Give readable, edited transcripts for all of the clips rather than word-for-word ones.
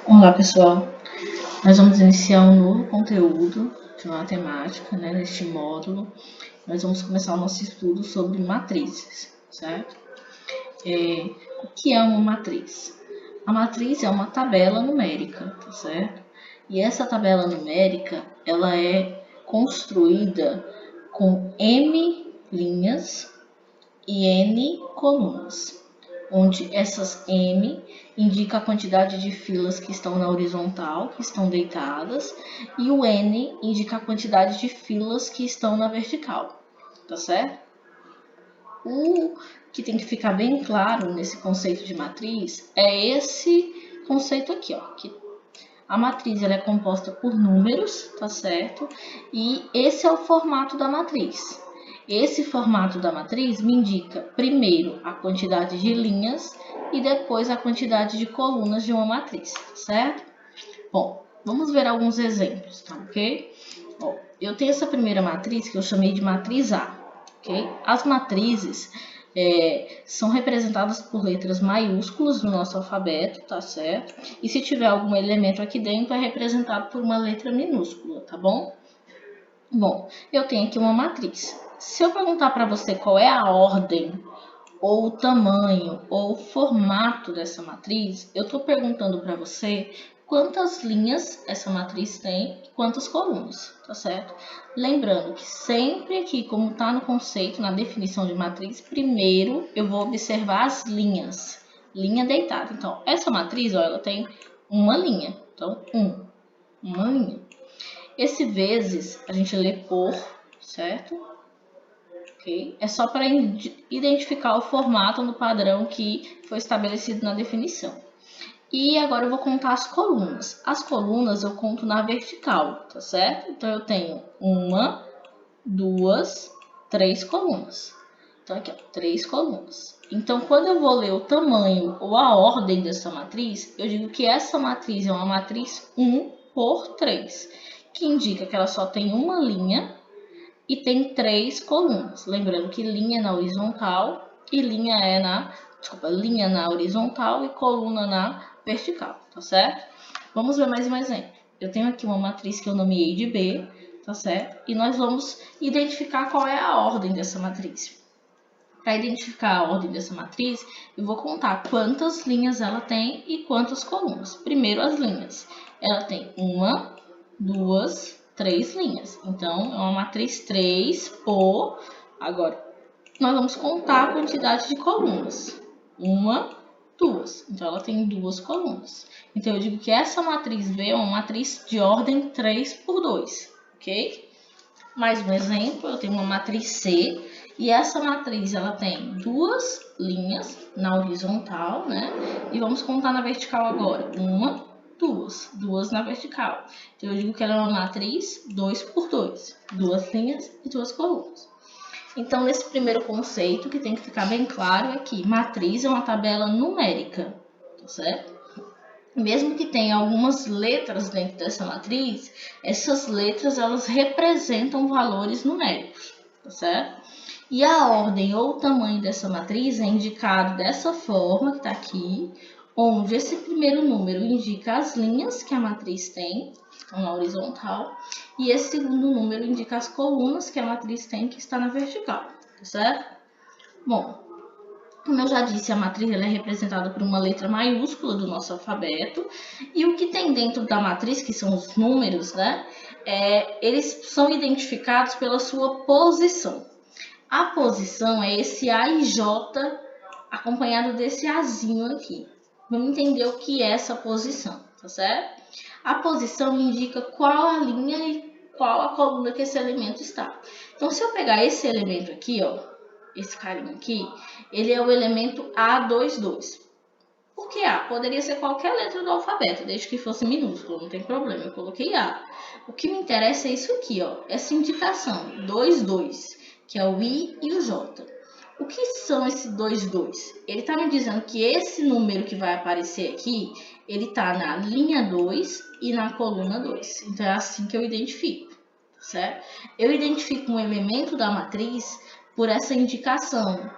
Olá pessoal, nós vamos iniciar um novo conteúdo de matemática, neste módulo. Nós vamos começar o nosso estudo sobre matrizes, certo? O que é uma matriz? A matriz é uma tabela numérica, tá certo? E essa tabela numérica, ela é construída com M linhas e N colunas, onde essas M indica a quantidade de filas que estão na horizontal, que estão deitadas, e o N indica a quantidade de filas que estão na vertical, tá certo? O que tem que ficar bem claro nesse conceito de matriz é esse conceito aqui, ó, que a matriz ela é composta por números, tá certo? E esse é o formato da matriz. Esse formato da matriz me indica primeiro a quantidade de linhas e depois a quantidade de colunas de uma matriz, certo? Bom, vamos ver alguns exemplos, tá ok? Bom, eu tenho essa primeira matriz que eu chamei de matriz A, ok? As matrizes são representadas por letras maiúsculas no nosso alfabeto, tá certo? E se tiver algum elemento aqui dentro, é representado por uma letra minúscula, tá bom? Bom, eu tenho aqui uma matriz. Se eu perguntar para você qual é a ordem, ou o tamanho, ou o formato dessa matriz, eu estou perguntando para você quantas linhas essa matriz tem e quantas colunas, tá certo? Lembrando que sempre aqui, como está no conceito, na definição de matriz, primeiro eu vou observar as linhas, linha deitada. Então, essa matriz, ó, ela tem uma linha, então, uma linha. Esse vezes, a gente lê por, certo? Okay? É só para identificar o formato no padrão que foi estabelecido na definição. E agora eu vou contar as colunas. As colunas eu conto na vertical, tá certo? Então eu tenho uma, duas, três colunas. Então aqui, ó, três colunas. Então quando eu vou ler o tamanho ou a ordem dessa matriz, eu digo que essa matriz é uma matriz 1 por 3, que indica que ela só tem uma linha e tem três colunas. Lembrando que linha na horizontal e linha na horizontal e coluna na vertical, tá certo? Vamos ver mais um exemplo. Eu tenho aqui uma matriz que eu nomeei de B, tá certo? E nós vamos identificar qual é a ordem dessa matriz. Para identificar a ordem dessa matriz, eu vou contar quantas linhas ela tem e quantas colunas. Primeiro as linhas. Ela tem uma, duas, três linhas. Então, é uma matriz 3 por... Agora, nós vamos contar a quantidade de colunas. Uma, duas. Então, ela tem duas colunas. Então, eu digo que essa matriz B é uma matriz de ordem 3 por 2, ok? Mais um exemplo, eu tenho uma matriz C. E essa matriz, ela tem duas linhas na horizontal, né? E vamos contar na vertical agora. Uma, duas na vertical. Então, eu digo que ela é uma matriz 2 por 2. Duas linhas e duas colunas. Então, nesse primeiro conceito, que tem que ficar bem claro é que matriz é uma tabela numérica, tá certo? Mesmo que tenha algumas letras dentro dessa matriz, essas letras, elas representam valores numéricos, tá certo? E a ordem ou o tamanho dessa matriz é indicado dessa forma, que está aqui, onde esse primeiro número indica as linhas que a matriz tem, estão na horizontal, e esse segundo número indica as colunas que a matriz tem, que está na vertical, tá certo? Bom, como eu já disse, a matriz ela é representada por uma letra maiúscula do nosso alfabeto, e o que tem dentro da matriz, que são os números, né? Eles são identificados pela sua posição. A posição é esse A e J acompanhado desse Azinho aqui. Vamos entender o que é essa posição, tá certo? A posição indica qual a linha e qual a coluna que esse elemento está. Então, se eu pegar esse elemento aqui, ó, esse carinha aqui, ele é o elemento A22. Por que A? Poderia ser qualquer letra do alfabeto, desde que fosse minúsculo, não tem problema, eu coloquei A. O que me interessa é isso aqui, ó, essa indicação, 22, que é o I e o J. O que são esses 22? Ele está me dizendo que esse número que vai aparecer aqui, ele está na linha 2 e na coluna 2. Então, é assim que eu identifico, certo? Eu identifico um elemento da matriz por essa indicação,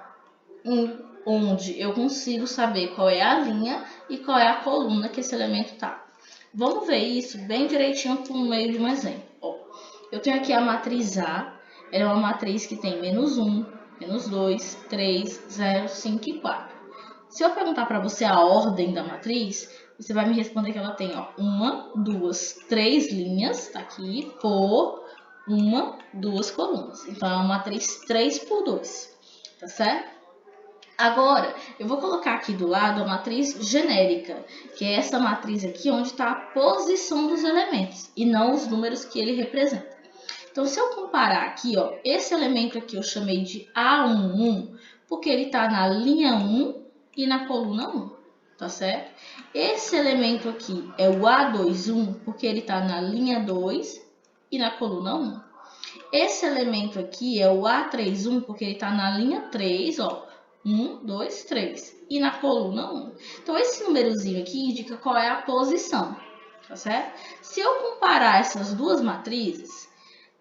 onde eu consigo saber qual é a linha e qual é a coluna que esse elemento está. Vamos ver isso bem direitinho por meio de um exemplo. Ó, eu tenho aqui a matriz A, ela é uma matriz que tem menos 1, menos 2, 3, 0, 5 e 4. Se eu perguntar para você a ordem da matriz, você vai me responder que ela tem, ó, 1, 2, 3 linhas, tá aqui, por 1, 2 colunas. Então, é uma matriz 3 por 2, tá certo? Agora, eu vou colocar aqui do lado a matriz genérica, que é essa matriz aqui onde está a posição dos elementos e não os números que ele representa. Então, se eu comparar aqui, ó, esse elemento aqui eu chamei de A11, porque ele está na linha 1 e na coluna 1, tá certo? Esse elemento aqui é o A21, porque ele está na linha 2 e na coluna 1. Esse elemento aqui é o A31, porque ele está na linha 3, ó, 1, 2, 3, e na coluna 1. Então, esse númerozinho aqui indica qual é a posição, tá certo? Se eu comparar essas duas matrizes,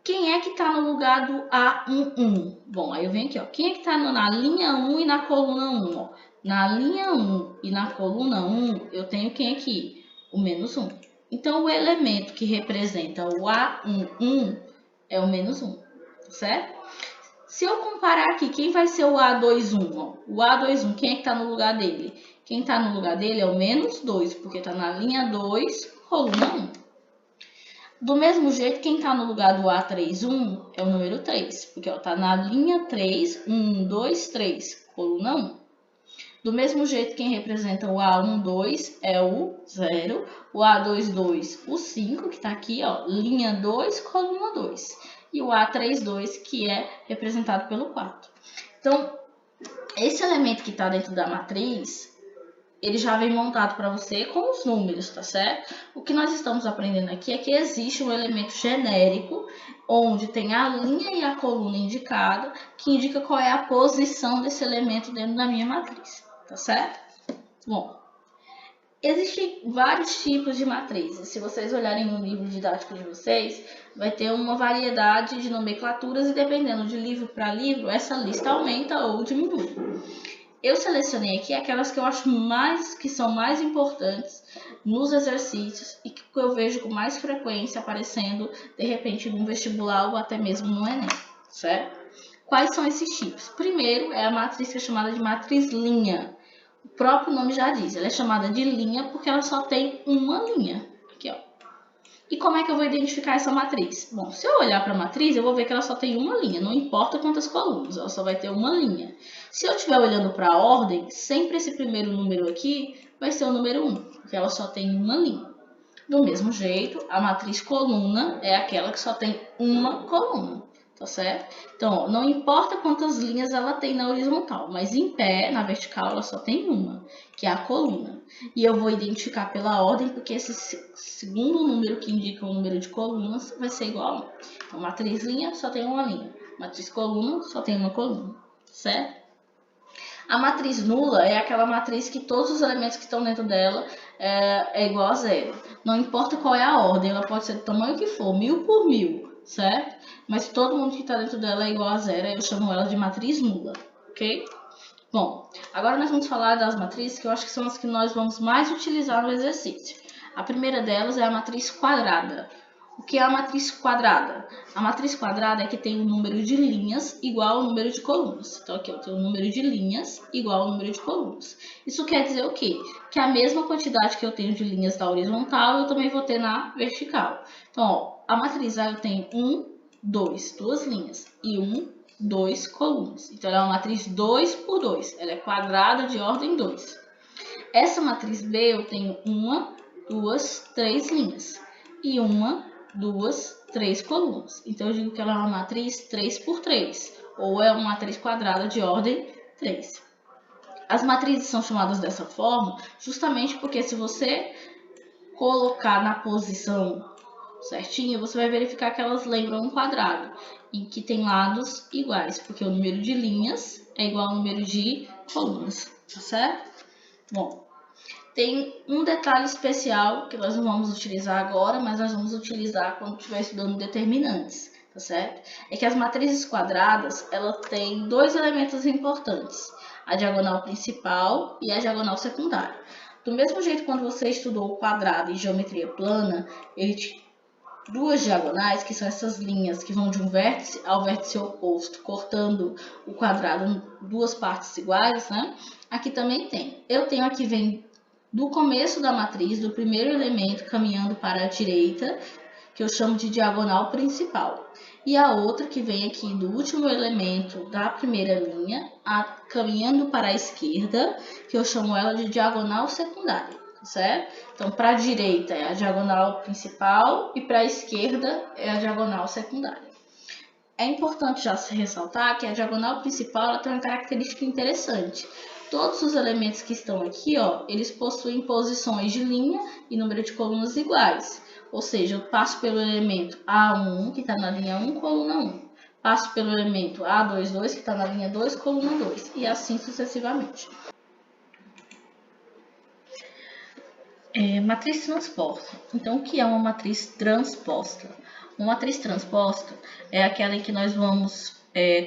quem é que está no lugar do A11? Bom, aí eu venho aqui, ó. Quem é que está na linha 1 e na coluna 1? Ó? Na linha 1 e na coluna 1, eu tenho quem aqui? O menos 1. Então, o elemento que representa o A11 é o menos 1, certo? Se eu comparar aqui, quem vai ser o A21? Ó? O A21, quem é que está no lugar dele? Quem está no lugar dele é o menos 2, porque está na linha 2, coluna 1. Do mesmo jeito, quem está no lugar do A31 é o número 3, porque está na linha 3, 1, 2, 3, coluna 1. Do mesmo jeito, quem representa o A12 é o 0, o A22, o 5, que está aqui, ó, linha 2, coluna 2. E o A32, que é representado pelo 4. Então, esse elemento que está dentro da matriz, ele já vem montado para você com os números, tá certo? O que nós estamos aprendendo aqui é que existe um elemento genérico, onde tem a linha e a coluna indicada, que indica qual é a posição desse elemento dentro da minha matriz, tá certo? Bom, existem vários tipos de matrizes. Se vocês olharem no livro didático de vocês, vai ter uma variedade de nomenclaturas e dependendo de livro para livro, essa lista aumenta ou diminui. Eu selecionei aqui aquelas que eu acho que são mais importantes nos exercícios e que eu vejo com mais frequência aparecendo, de repente, no vestibular ou até mesmo no Enem, certo? Quais são esses tipos? Primeiro é a matriz que é chamada de matriz linha. O próprio nome já diz, ela é chamada de linha porque ela só tem uma linha. Aqui, ó. E como é que eu vou identificar essa matriz? Bom, se eu olhar para a matriz, eu vou ver que ela só tem uma linha, não importa quantas colunas, ela só vai ter uma linha. Se eu estiver olhando para a ordem, sempre esse primeiro número aqui vai ser o número 1, porque ela só tem uma linha. Do mesmo jeito, a matriz coluna é aquela que só tem uma coluna, tá certo? Então, ó, não importa quantas linhas ela tem na horizontal, mas em pé, na vertical, ela só tem uma, que é a coluna. E eu vou identificar pela ordem, porque esse segundo número que indica o número de colunas vai ser igual a 1. Então, matriz linha só tem uma linha, matriz coluna só tem uma coluna, certo? A matriz nula é aquela matriz que todos os elementos que estão dentro dela é igual a 0. Não importa qual é a ordem, ela pode ser do tamanho que for, 1000 por 1000, certo? Mas todo mundo que está dentro dela é igual a 0, eu chamo ela de matriz nula, ok? Bom, agora nós vamos falar das matrizes que eu acho que são as que nós vamos mais utilizar no exercício. A primeira delas é a matriz quadrada. O que é a matriz quadrada? A matriz quadrada é que tem um número de linhas igual ao número de colunas. Então, aqui eu tenho um número de linhas igual ao número de colunas. Isso quer dizer o quê? Que a mesma quantidade que eu tenho de linhas na horizontal, eu também vou ter na vertical. Então, ó, a matriz A eu tenho 1, 2, duas linhas, e 1, 2 colunas. Então, ela é uma matriz 2 por 2. Ela é quadrada de ordem 2. Essa matriz B eu tenho 1, 2, 3 linhas, e 1, 2, 3 colunas. Então, eu digo que ela é uma matriz 3 por 3, ou é uma matriz quadrada de ordem 3. As matrizes são chamadas dessa forma justamente porque se você colocar na posição certinha, você vai verificar que elas lembram um quadrado, em que tem lados iguais, porque o número de linhas é igual ao número de colunas, tá certo? Bom, tem um detalhe especial que nós não vamos utilizar agora, mas nós vamos utilizar quando estiver estudando determinantes, tá certo? É que as matrizes quadradas, ela tem dois elementos importantes, a diagonal principal e a diagonal secundária. Do mesmo jeito, quando você estudou o quadrado e geometria plana, ele tinha duas diagonais, que são essas linhas que vão de um vértice ao vértice oposto, cortando o quadrado em duas partes iguais, né? Aqui também tem. Eu tenho aqui, vem do começo da matriz, do primeiro elemento caminhando para a direita, que eu chamo de diagonal principal. E a outra que vem aqui do último elemento da primeira linha, caminhando para a esquerda, que eu chamo ela de diagonal secundária, certo? Então, para a direita é a diagonal principal e para a esquerda é a diagonal secundária. É importante já se ressaltar que a diagonal principal ela tem uma característica interessante. Todos os elementos que estão aqui, ó, eles possuem posições de linha e número de colunas iguais. Ou seja, eu passo pelo elemento A1, que está na linha 1, coluna 1. Passo pelo elemento A22, que está na linha 2, coluna 2. E assim sucessivamente. Matriz transposta. Então, o que é uma matriz transposta? Uma matriz transposta é aquela em que nós vamos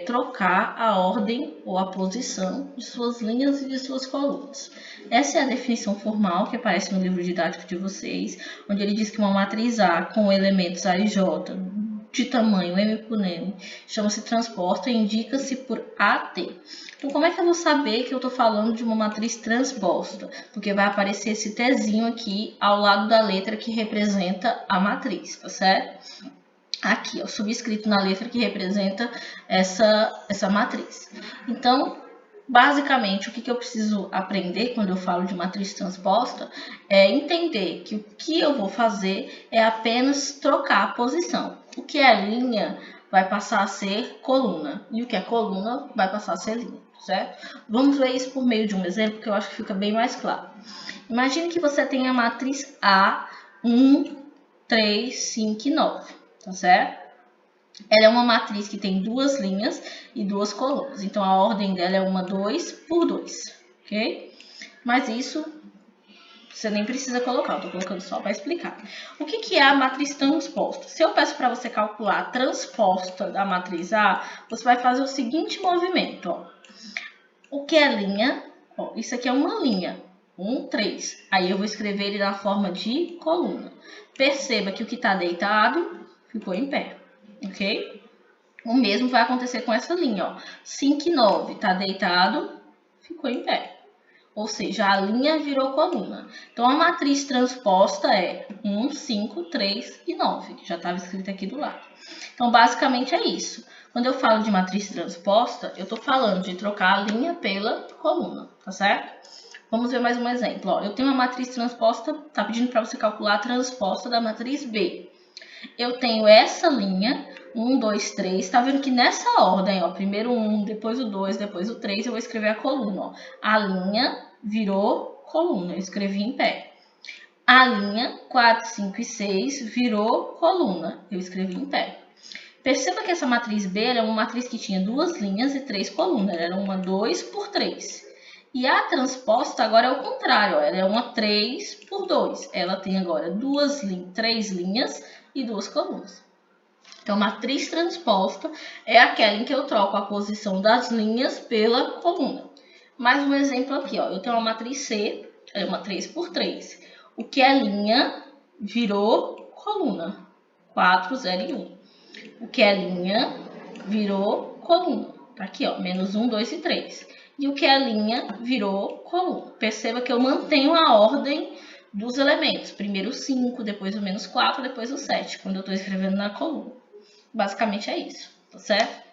trocar a ordem ou a posição de suas linhas e de suas colunas. Essa é a definição formal que aparece no livro didático de vocês, onde ele diz que uma matriz A com elementos A e J de tamanho M por N chama-se transposta e indica-se por AT. Então, como é que eu vou saber que eu estou falando de uma matriz transposta? Porque vai aparecer esse Tzinho aqui ao lado da letra que representa a matriz, tá certo? Aqui, ó, subscrito na letra que representa essa matriz. Então, basicamente, o que eu preciso aprender quando eu falo de matriz transposta é entender que o que eu vou fazer é apenas trocar a posição. O que é linha vai passar a ser coluna e o que é coluna vai passar a ser linha, certo? Vamos ver isso por meio de um exemplo que eu acho que fica bem mais claro. Imagine que você tem a matriz A, 1, 3, 5 e 9. Tá certo? Ela é uma matriz que tem duas linhas e duas colunas. Então, a ordem dela é uma 2 por 2, ok? Mas isso você nem precisa colocar, eu estou colocando só para explicar. O que é a matriz transposta? Se eu peço para você calcular a transposta da matriz A, você vai fazer o seguinte movimento, ó. O que é linha? Ó, isso aqui é uma linha, 1, 3. Aí eu vou escrever ele na forma de coluna. Perceba que o que está deitado ficou em pé, ok? O mesmo vai acontecer com essa linha, ó. 5 e 9, tá deitado, ficou em pé. Ou seja, a linha virou coluna. Então, a matriz transposta é 1, 5, 3 e 9, que já estava escrito aqui do lado. Então, basicamente é isso. Quando eu falo de matriz transposta, eu estou falando de trocar a linha pela coluna, tá certo? Vamos ver mais um exemplo, ó. Eu tenho uma matriz transposta, tá pedindo para você calcular a transposta da matriz B. Eu tenho essa linha, 1, 2, 3, tá vendo que nessa ordem, ó, primeiro o 1, depois o 2, depois o 3, eu vou escrever a coluna, ó. A linha virou coluna, eu escrevi em pé. A linha 4, 5 e 6 virou coluna, eu escrevi em pé. Perceba que essa matriz B era uma matriz que tinha duas linhas e três colunas, era uma 2 por 3. E a transposta agora é o contrário, ó, ela é uma 3 por 2. Ela tem agora três linhas e duas colunas. Então, matriz transposta é aquela em que eu troco a posição das linhas pela coluna. Mais um exemplo aqui, ó. Eu tenho uma matriz C, é uma 3 por 3. O que é linha virou coluna. 4, 0 e 1. O que é linha virou coluna. Tá aqui, ó, menos 1, 2 e 3. E o que é linha virou coluna. Perceba que eu mantenho a ordem dos elementos. Primeiro o 5, depois o menos 4, depois o 7, quando eu estou escrevendo na coluna. Basicamente é isso, tá certo?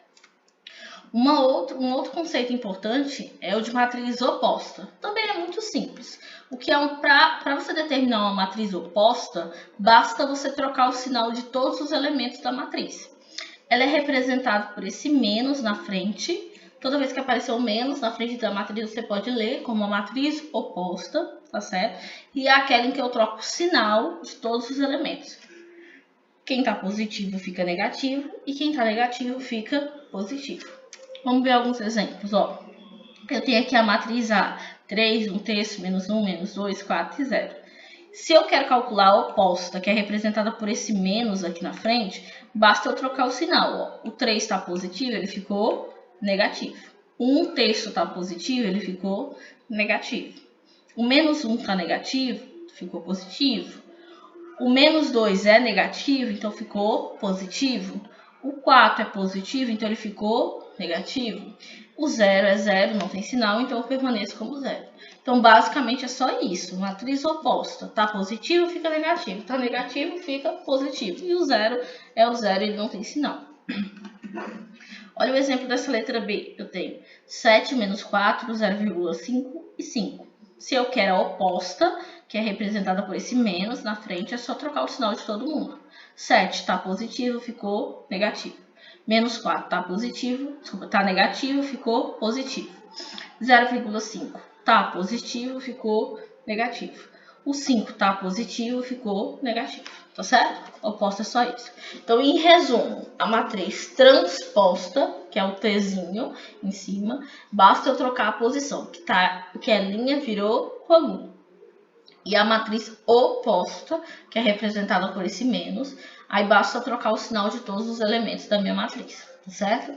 Um outro conceito importante é o de matriz oposta. Também é muito simples. O que é para você determinar uma matriz oposta, basta você trocar o sinal de todos os elementos da matriz. Ela é representada por esse menos na frente. Toda vez que aparecer o menos na frente da matriz, você pode ler como uma matriz oposta, tá certo? E é aquela em que eu troco o sinal de todos os elementos. Quem está positivo fica negativo e quem está negativo fica positivo. Vamos ver alguns exemplos, ó. Eu tenho aqui a matriz A, 3, 1 terço, menos 1, menos 2, 4 e 0. Se eu quero calcular a oposta, que é representada por esse menos aqui na frente, basta eu trocar o sinal, ó. O 3 está positivo, ele ficou negativo. 1 terço está positivo, ele ficou negativo. O menos 1 está negativo, ficou positivo. O menos 2 é negativo, então ficou positivo. O 4 é positivo, então ele ficou negativo. O 0 é 0, não tem sinal, então eu permaneço como 0. Então, basicamente, é só isso. Matriz oposta. Está positivo, fica negativo. Está negativo, fica positivo. E o 0 é o 0, ele não tem sinal. Olha o exemplo dessa letra B. Eu tenho 7 menos 4, 0,5 e 5. Se eu quero a oposta, que é representada por esse menos na frente, é só trocar o sinal de todo mundo. 7 está positivo, ficou negativo. Menos 4 está positivo, está negativo, ficou positivo. 0,5 está positivo, ficou negativo. O 5 está positivo, ficou negativo. Tá certo? Oposta é só isso. Então, em resumo, a matriz transposta, que é o Tzinho em cima, basta eu trocar a posição, que é linha virou coluna. E a matriz oposta, que é representada por esse menos, aí basta trocar o sinal de todos os elementos da minha matriz, tá certo?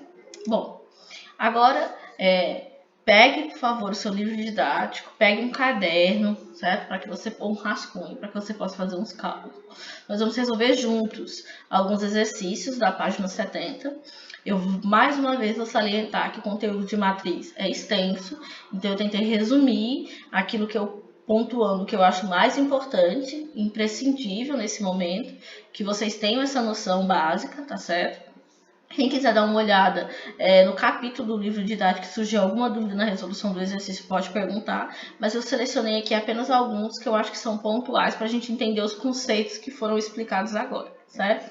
Bom, agora pegue, por favor, o seu livro didático, pegue um caderno, certo? Para que você ou um rascunho, para que você possa fazer uns cálculos. Nós vamos resolver juntos alguns exercícios da página 70. Eu, mais uma vez, vou salientar que o conteúdo de matriz é extenso, então eu tentei resumir aquilo que eu pontuando que eu acho mais importante, imprescindível nesse momento, que vocês tenham essa noção básica, tá certo? Quem quiser dar uma olhada no capítulo do livro didático, que surgiu alguma dúvida na resolução do exercício, pode perguntar, mas eu selecionei aqui apenas alguns que eu acho que são pontuais para a gente entender os conceitos que foram explicados agora, certo?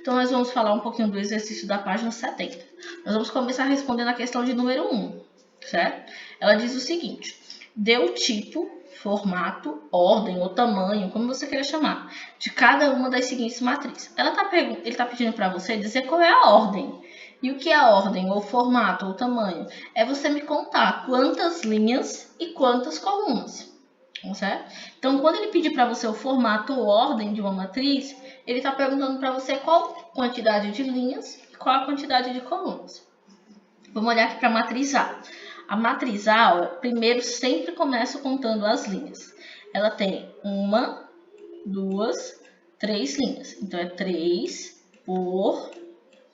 Então, nós vamos falar um pouquinho do exercício da página 70. Nós vamos começar respondendo a questão de número 1, certo? Ela diz o seguinte: dê o tipo, formato, ordem ou tamanho, como você queira chamar, de cada uma das seguintes matrizes. Ele está pedindo para você dizer qual é a ordem. E o que é a ordem, ou formato, ou tamanho? É você me contar quantas linhas e quantas colunas. Certo? Então, quando ele pedir para você o formato ou ordem de uma matriz, ele está perguntando para você qual quantidade de linhas e qual a quantidade de colunas. Vamos olhar aqui para a matriz A. A matriz A, primeiro, sempre começa contando as linhas. Ela tem 1, 2, 3 linhas. Então, é 3 por,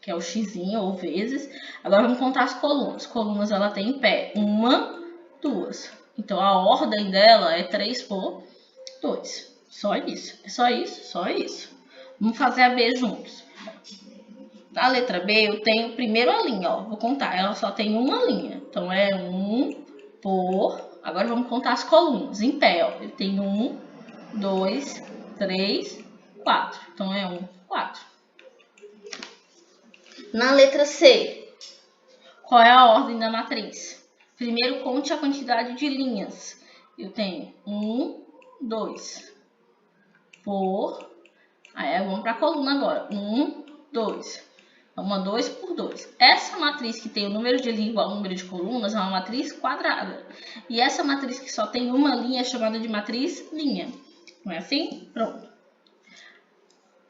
que é o xzinho, ou vezes. Agora, vamos contar as colunas. Colunas, ela tem em pé 1, 2. Então, a ordem dela é 3 por 2. Só isso. É só isso? Só isso. Vamos fazer a B juntos. Na letra B, eu tenho primeiro a linha, ó. Vou contar. Ela só tem uma linha. Então, é 1 por... Agora, vamos contar as colunas. Em pé, ó. Ele tem 1, 2, 3, 4. Então, é 1, 4. Na letra C, qual é a ordem da matriz? Primeiro, conte a quantidade de linhas. Eu tenho 1, 2 por... Aí, vamos para a coluna agora. 1, 2. Uma 2 por 2. Essa matriz que tem o número de linha igual ao número de colunas é uma matriz quadrada. E essa matriz que só tem uma linha é chamada de matriz linha. Não é assim? Pronto.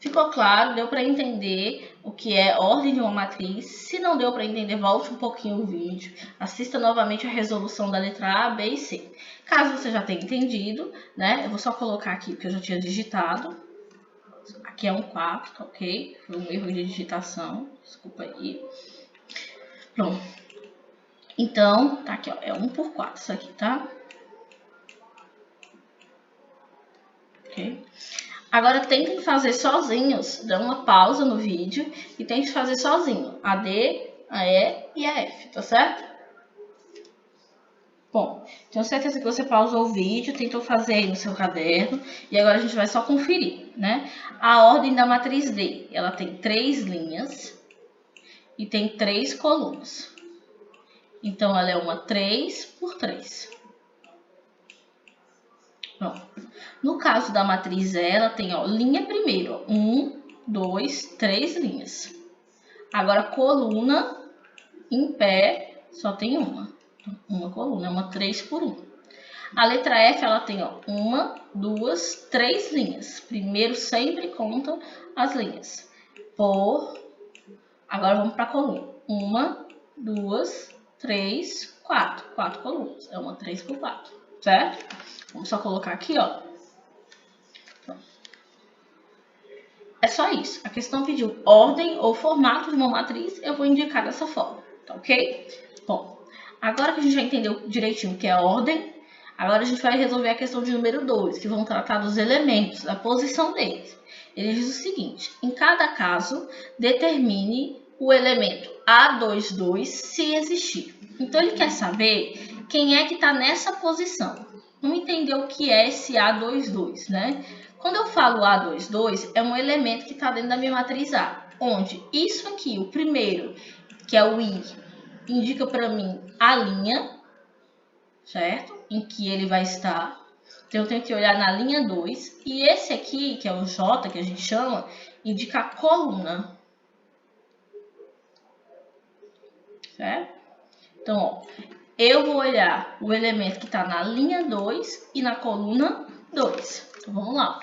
Ficou claro? Deu para entender o que é ordem de uma matriz? Se não deu para entender, volte um pouquinho o vídeo. Assista novamente a resolução da letra A, B e C. Caso você já tenha entendido, né? Eu vou só colocar aqui porque eu já tinha digitado. Aqui é um 4, tá ok? Foi um erro de digitação, desculpa aí. Pronto. Então, tá aqui, ó, é 1 por 4 isso aqui, tá? Ok? Agora, tentem fazer sozinhos, dá uma pausa no vídeo e tentem fazer sozinho. A D, a E e a F, tá certo? Bom, tenho certeza que você pausou o vídeo, tentou fazer aí no seu caderno e agora a gente vai só conferir, né? A ordem da matriz D, ela tem 3 linhas e tem 3 colunas. Então, ela é uma 3 por 3. Pronto. No caso da matriz E, ela tem, ó, linha primeiro, ó, 1, 2, 3 linhas. Agora, coluna em pé, só tem uma coluna, é uma 3 por 1. A letra F, ela tem, ó, 1, 2, 3 linhas. Primeiro sempre conta as linhas. Por... Agora vamos para a coluna. 1, 2, 3, 4. 4 colunas. É uma 3 por 4, certo? Vamos só colocar aqui, ó. É só isso. A questão pediu ordem ou formato de uma matriz, eu vou indicar dessa forma, tá ok? Bom, agora que a gente já entendeu direitinho o que é ordem, agora a gente vai resolver a questão de número 2, que vão tratar dos elementos, da posição deles. Ele diz o seguinte: em cada caso, determine o elemento A22 se existir. Então, ele quer saber quem é que está nessa posição. Vamos entender o que é esse A22, né? Quando eu falo A22, é um elemento que está dentro da minha matriz A, onde isso aqui, o primeiro, que é o I, indica para mim a linha, certo? Em que ele vai estar. Então, eu tenho que olhar na linha 2. E esse aqui, que é o J, que a gente chama, indica a coluna. Certo? Então, ó, eu vou olhar o elemento que está na linha 2 e na coluna 2. Então, vamos lá.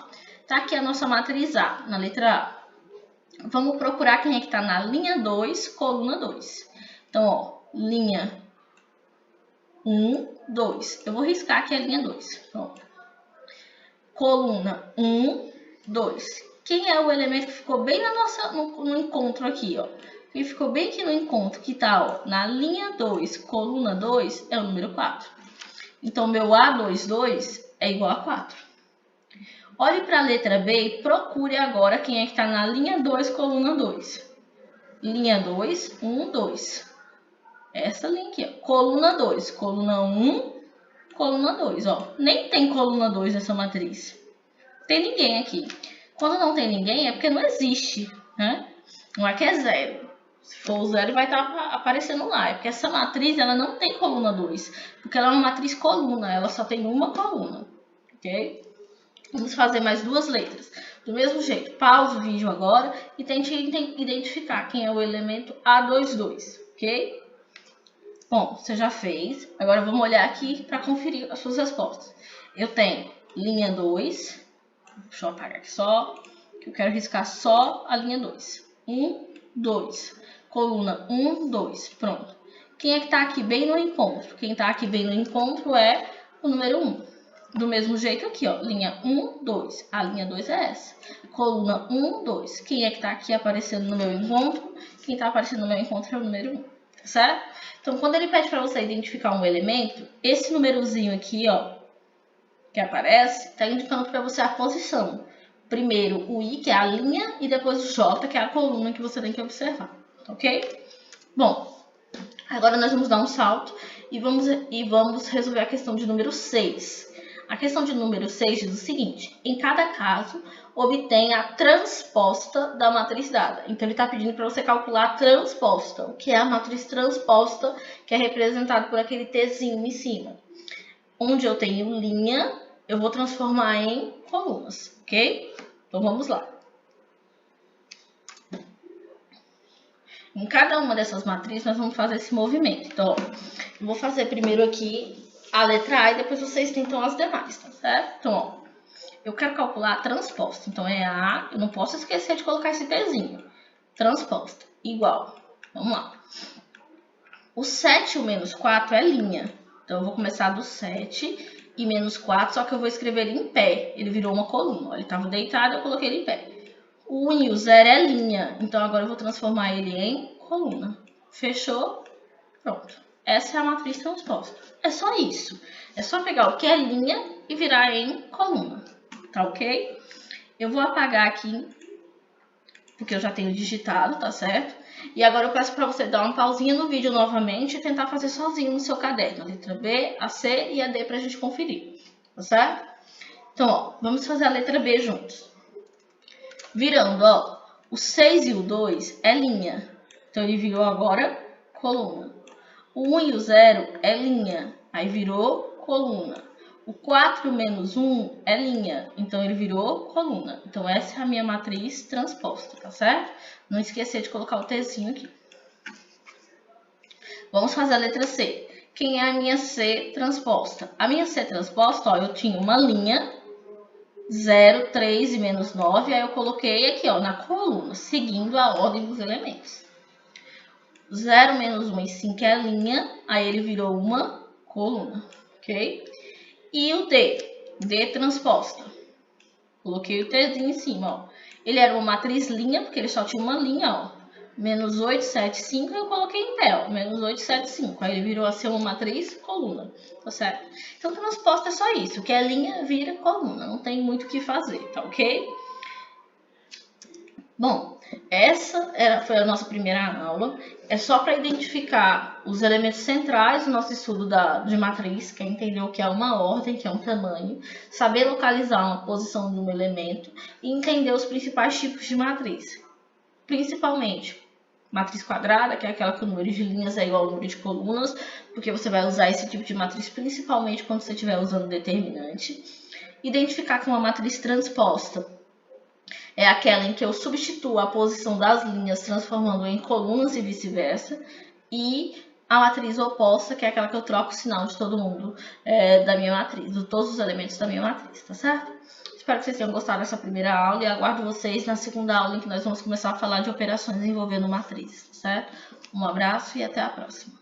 Tá aqui a nossa matriz A, na letra A. Vamos procurar quem é que está na linha 2, coluna 2. Então, ó, linha 1, 2. Eu vou riscar aqui a linha 2. Pronto. Coluna 1, 2. Quem é o elemento que ficou bem no encontro aqui, ó? Quem ficou bem aqui no encontro, que tá, ó, na linha 2, coluna 2, é o número 4. Então, meu A22 é igual a 4. Olhe para a letra B e procure agora quem é que está na linha 2, coluna 2. Linha 2, 1, 2. Essa linha aqui, ó. Coluna 2, coluna 1, coluna 2, ó. Nem tem coluna 2 nessa matriz. Tem ninguém aqui. Quando não tem ninguém é porque não existe, né? Não é que é zero. Se for zero vai estar aparecendo lá. É porque essa matriz ela não tem coluna 2. Porque ela é uma matriz coluna, ela só tem uma coluna. Ok? Vamos fazer mais duas letras. Do mesmo jeito, pausa o vídeo agora e tente identificar quem é o elemento A22, ok? Bom, você já fez. Agora vamos olhar aqui para conferir as suas respostas. Eu tenho linha 2. Deixa eu apagar aqui só, que eu quero riscar só a linha 2. 1, 2. Coluna 1, 2. Pronto. Quem é que está aqui bem no encontro? Quem está aqui bem no encontro é o número 1. Do mesmo jeito aqui, ó, linha 1, 2. A linha 2 é essa. Coluna 1, 2. Quem é que tá aqui aparecendo no meu encontro? Quem tá aparecendo no meu encontro é o número 1, tá certo? Então, quando ele pede para você identificar um elemento, esse númerozinho aqui, ó, que aparece, tá indicando para você a posição. Primeiro o I, que é a linha, e depois o J, que é a coluna que você tem que observar, ok? Bom, agora nós vamos dar um salto e vamos resolver a questão de número 6. A questão de número 6 diz o seguinte: em cada caso, obtenha a transposta da matriz dada. Então, ele está pedindo para você calcular a transposta. O que é a matriz transposta, que é representado por aquele Tzinho em cima. Onde eu tenho linha, eu vou transformar em colunas, ok? Então, vamos lá. Em cada uma dessas matrizes, nós vamos fazer esse movimento. Então, ó, eu vou fazer primeiro aqui a letra A e depois vocês tentam as demais, tá certo? Então, ó, eu quero calcular a transposta. Então, é A, eu não posso esquecer de colocar esse Tzinho. Transposta, igual. Vamos lá. O 7 e o menos 4 é linha. Então, eu vou começar do 7 e menos 4, só que eu vou escrever ele em pé. Ele virou uma coluna. Ó, ele estava deitado, eu coloquei ele em pé. O 1 e o 0 é linha. Então, agora eu vou transformar ele em coluna. Fechou? Pronto. Essa é a matriz transposta. É só isso. É só pegar o que é linha e virar em coluna. Tá ok? Eu vou apagar aqui, porque eu já tenho digitado, tá certo? E agora eu peço para você dar uma pausinha no vídeo novamente e tentar fazer sozinho no seu caderno. A letra B, a C e a D pra gente conferir. Tá certo? Então, ó, vamos fazer a letra B juntos. Virando, ó, o 6 e o 2 é linha. Então, ele virou agora coluna. O 1 e o 0 é linha. Aí virou coluna. O 4 menos 1 é linha. Então, ele virou coluna. Então, essa é a minha matriz transposta, tá certo? Não esquecer de colocar o Tzinho aqui. Vamos fazer a letra C. Quem é a minha C transposta? A minha C transposta, ó, eu tinha uma linha, 0, 3 e menos 9. Aí eu coloquei aqui, ó, na coluna, seguindo a ordem dos elementos. 0 menos 1 e 5 é a linha, aí ele virou uma coluna, ok? E o D? D transposta. Coloquei o Tzinho em cima, ó. Ele era uma matriz linha, porque ele só tinha uma linha, ó. Menos 8, 7, 5, eu coloquei em pé, ó. Menos 8, 7, 5. Aí ele virou a ser uma matriz coluna, tá certo? Então, transposta é só isso. O que é linha, vira coluna. Não tem muito o que fazer, tá ok? Bom, essa foi a nossa primeira aula. É só para identificar os elementos centrais do nosso estudo de matriz, que é entender o que é uma ordem, que é um tamanho, saber localizar uma posição de um elemento e entender os principais tipos de matriz. Principalmente, matriz quadrada, que é aquela que o número de linhas é igual ao número de colunas, porque você vai usar esse tipo de matriz principalmente quando você estiver usando determinante. Identificar que uma matriz transposta é aquela em que eu substituo a posição das linhas transformando em colunas e vice-versa. E a matriz oposta, que é aquela que eu troco o sinal de todo mundo da minha matriz, de todos os elementos da minha matriz, tá certo? Espero que vocês tenham gostado dessa primeira aula e aguardo vocês na segunda aula em que nós vamos começar a falar de operações envolvendo matrizes, tá certo? Um abraço e até a próxima.